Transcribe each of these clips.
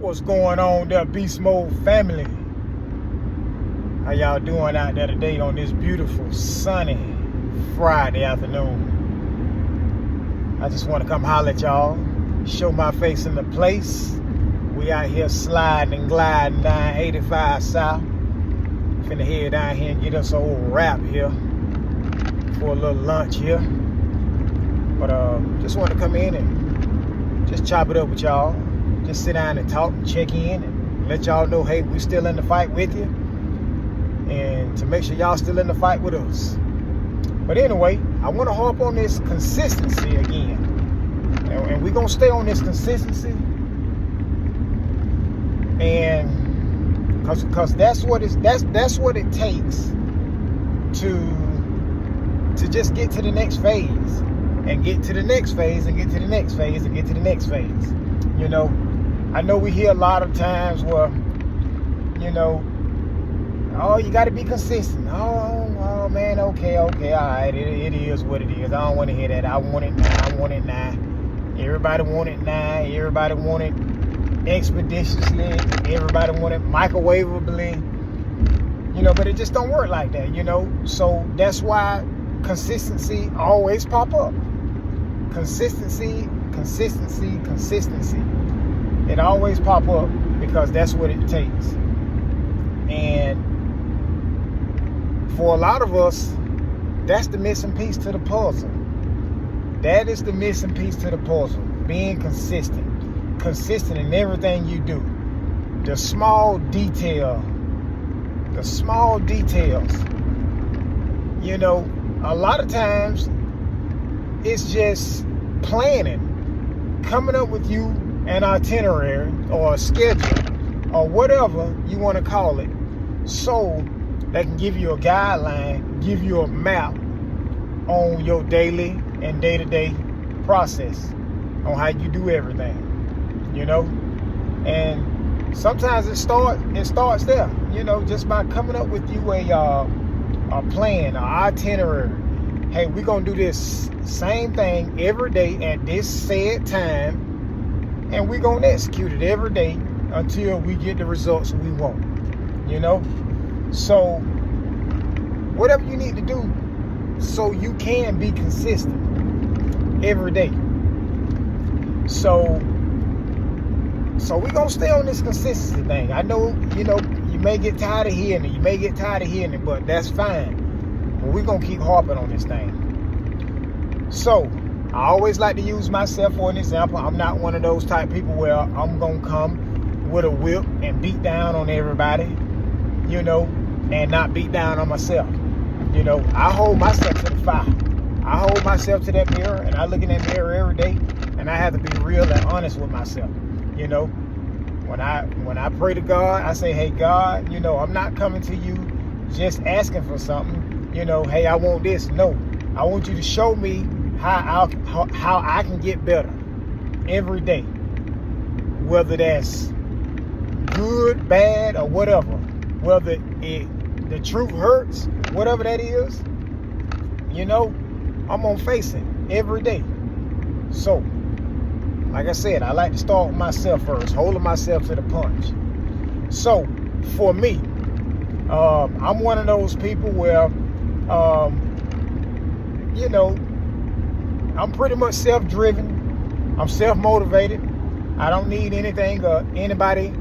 What's going on there, Beast Mode family? How y'all doing out there today on this beautiful, sunny Friday afternoon? I just want to come holler at y'all, show my face in the place. We out here sliding and gliding down 85 South. Finna head down here and get us an old wrap here for a little lunch here. But just want to come in and just chop it up with y'all. Just sit down and talk and check in and let y'all know, hey, we still in the fight with you. And to make sure y'all still in the fight with us. But anyway, I want to harp on this consistency again. And we're going to stay on this consistency. And because that's what it takes to just get to the next phase. And get to the next phase and get to the next phase and get to the next phase. You know, I know we hear a lot of times where, you know, oh, you got to be consistent. Oh man, okay, all right, it is what it is. I don't want to hear that. I want it now. Everybody want it now. Everybody want it expeditiously. Everybody want it microwavably. You know, but it just don't work like that, you know. So that's why consistency always pop up. Consistency. It always pop up because that's what it takes. And for a lot of us, that's the missing piece to the puzzle. That is the missing piece to the puzzle. Being consistent. Consistent in everything you do. The small details. You know, a lot of times it's just planning. Coming up with you an itinerary or a schedule or whatever you want to call it, so they can give you a guideline, give you a map on your daily and day-to-day process on how you do everything, you know. And sometimes it starts there, you know, just by coming up with you a plan, an itinerary. Hey, we're gonna do this same thing every day at this said time, and we're gonna execute it every day until we get the results we want, you know. So whatever you need to do so you can be consistent every day. So we're gonna stay on this consistency thing. I know, you know, you may get tired of hearing it, but that's fine. But we're gonna keep harping on this thing. So I always like to use myself for an example. I'm not one of those type people where I'm gonna come with a whip and beat down on everybody, you know, and not beat down on myself. You know, I hold myself to the fire. I hold myself to that mirror, and I look in that mirror every day, and I have to be real and honest with myself. You know, when I pray to God, I say, hey God, you know, I'm not coming to you just asking for something. You know, hey, I want this. No, I want you to show me how I can get better every day, whether that's good, bad, or whatever. Whether the truth hurts, whatever that is, you know, I'm gonna face it every day. So, like I said, I like to start with myself first, holding myself to the punch. So, for me, I'm one of those people where, you know, I'm pretty much self-driven. I'm self-motivated. I don't need anything or anybody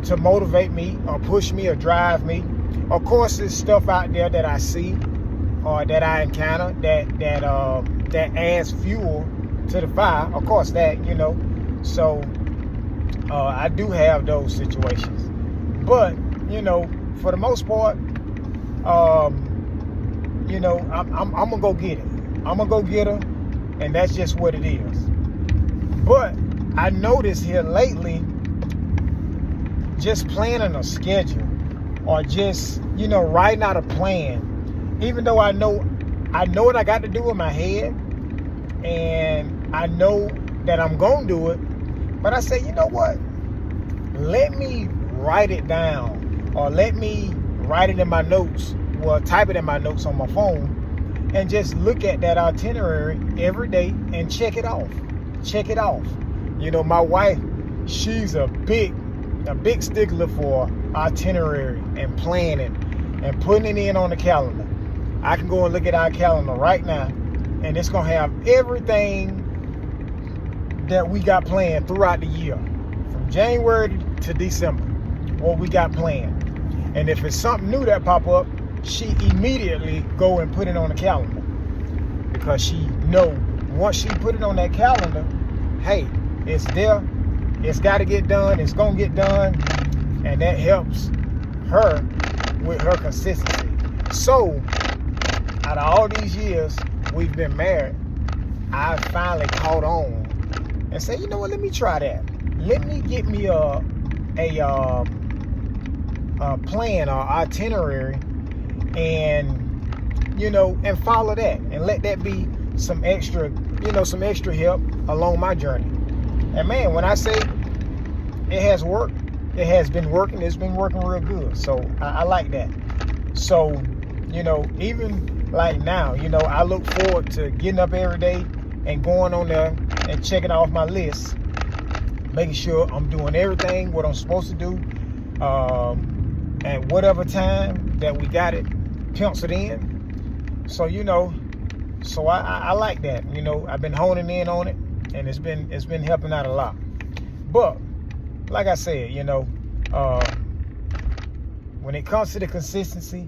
to motivate me or push me or drive me. Of course, there's stuff out there that I see or that I encounter that adds fuel to the fire. Of course, that, you know. So I do have those situations. But, you know, for the most part, you know, I'm gonna go get it. I'm gonna go get her, and that's just what it is. But I noticed here lately, just planning a schedule or just, you know, writing out a plan, even though I know what I got to do in my head, and I know that I'm gonna do it, but I say, you know what? Let me write it down, or let me write it in my notes, or type it in my notes on my phone, and just look at that itinerary every day and check it off. You know, my wife, she's a big a big stickler for itinerary and planning and putting it in on the calendar. I can go and look at our calendar right now, and it's going to have everything that we got planned throughout the year, from January to December, what we got planned. And if it's something new that pop up, she immediately go and put it on the calendar, because she know once she put it on that calendar, hey, it's there, it's got to get done, it's gonna get done, and that helps her with her consistency. So out of all these years we've been married, I finally caught on and said, you know what, let me try that. Let me get me a plan or itinerary, and and follow that, and let that be some extra help along my journey. And man, when I say it has worked, it has been working. It's been working real good. So I like that. So even like now, I look forward to getting up every day and going on there and checking off my list, making sure I'm doing everything what I'm supposed to do at whatever time that we got it penciled in. So so I like that. I've been honing in on it, and it's been helping out a lot. But like I said, when it comes to the consistency,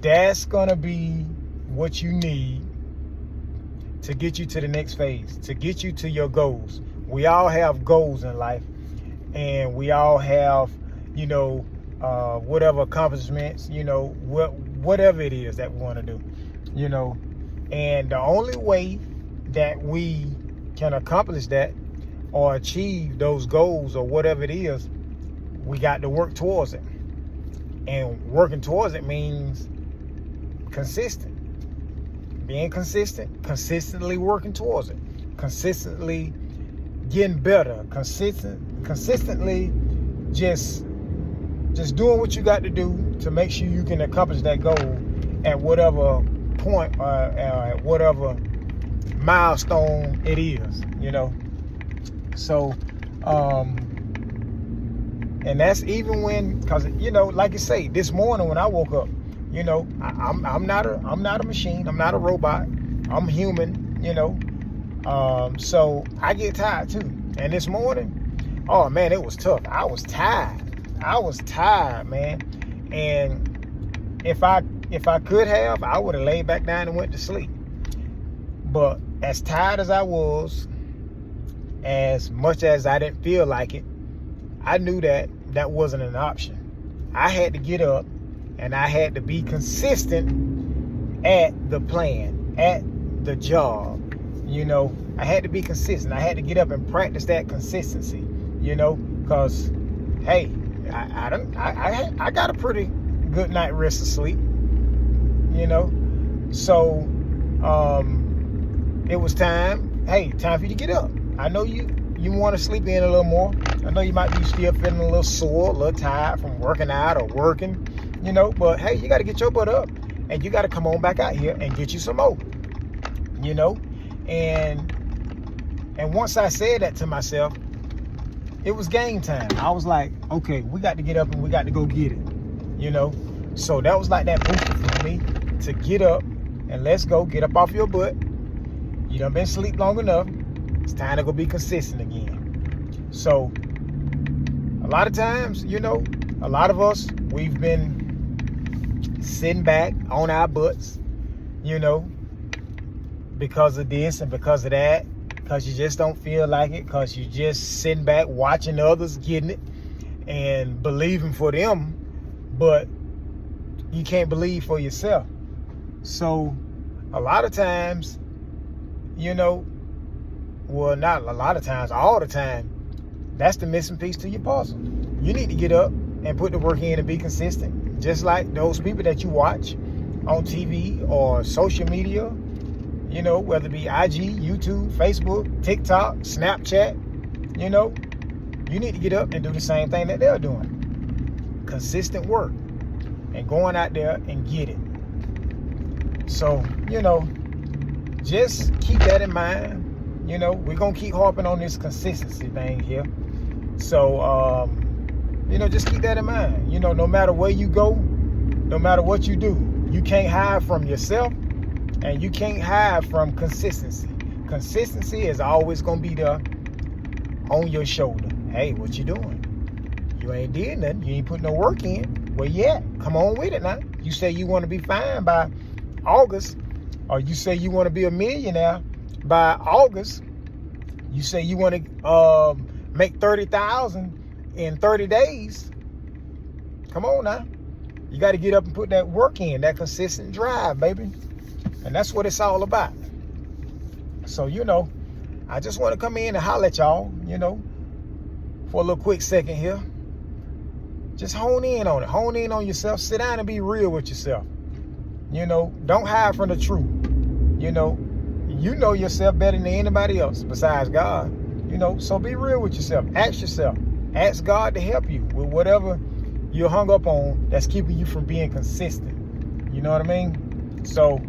that's gonna be what you need to get you to the next phase, to get you to your goals. We all have goals in life, and we all have whatever accomplishments, whatever it is that we want to do, and the only way that we can accomplish that or achieve those goals or whatever it is, we got to work towards it. And working towards it means being consistent, consistently working towards it, consistently getting better, consistently just doing what you got to do to make sure you can accomplish that goal at whatever point or at whatever milestone it is, So, and that's even when, because like you say, this morning when I woke up, I'm not a machine, I'm not a robot, I'm human, so I get tired too. And this morning, oh man, it was tough. I was tired, man. And if I could have, I would have laid back down and went to sleep. But as tired as I was, as much as I didn't feel like it, I knew that wasn't an option. I had to get up, and I had to be consistent at the plan, at the job. I had to be consistent. I had to get up and practice that consistency, because hey, I got a pretty good night rest of sleep, so it was time for you to get up. I know you want to sleep in a little more. I know you might be still feeling a little sore, a little tired from working out or working, but hey, you got to get your butt up, and you got to come on back out here and get you some more, and once I said that to myself, it was game time. I was like, okay, we got to get up and we got to go get it, so that was like that booster for me to get up and let's go. Get up off your butt. You done been asleep long enough. It's time to go be consistent again. So a lot of times, a lot of us, we've been sitting back on our butts, because of this and because of that, because you just don't feel like it, because you just sitting back watching others getting it and believing for them, but you can't believe for yourself. So a lot of times, well, not a lot of times, all the time, that's the missing piece to your puzzle. You need to get up and put the work in and be consistent. Just like those people that you watch on TV or social media, whether it be IG, YouTube, Facebook, TikTok, Snapchat, you need to get up and do the same thing that they're doing. Consistent work and going out there and get it. So, just keep that in mind. We're going to keep harping on this consistency thing here So, just keep that in mind. No matter where you go, no matter what you do, you can't hide from yourself, and you can't hide from consistency. Consistency is always going to be there on your shoulder. Hey, what you doing? You ain't did nothing. You ain't put no work in. Where you at? Come on with it now. You say you want to be fine by August, or you say you want to be a millionaire by August. You say you want to make $30,000 in 30 days. Come on now. You got to get up and put that work in, that consistent drive, baby. And that's what it's all about. So, I just want to come in and holler at y'all, for a little quick second here. Just hone in on it. Hone in on yourself. Sit down and be real with yourself. Don't hide from the truth. You know yourself better than anybody else besides God. So be real with yourself. Ask yourself. Ask God to help you with whatever you're hung up on that's keeping you from being consistent. You know what I mean? So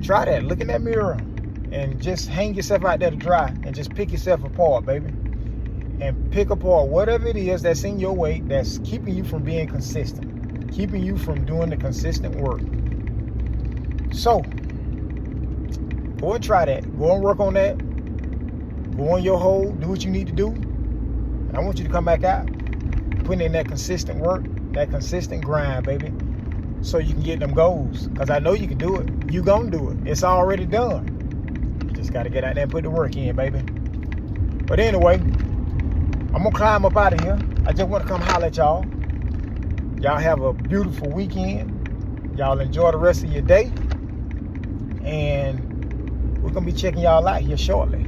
try that. Look in that mirror and just hang yourself out there to dry and just pick yourself apart, baby. And pick apart whatever it is that's in your way that's keeping you from being consistent, keeping you from doing the consistent work. So go and try that. Go and work on that. Go on your hole. Do what you need to do. And I want you to come back out, putting in that consistent work, that consistent grind, baby, so you can get them goals. Because I know you can do it. You gonna do it. It's already done. You just got to get out there and put the work in, baby. But anyway, I'm going to climb up out of here. I just want to come holler at y'all. Y'all have a beautiful weekend. Y'all enjoy the rest of your day. And we're going to be checking y'all out here shortly.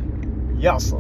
Yes, sir.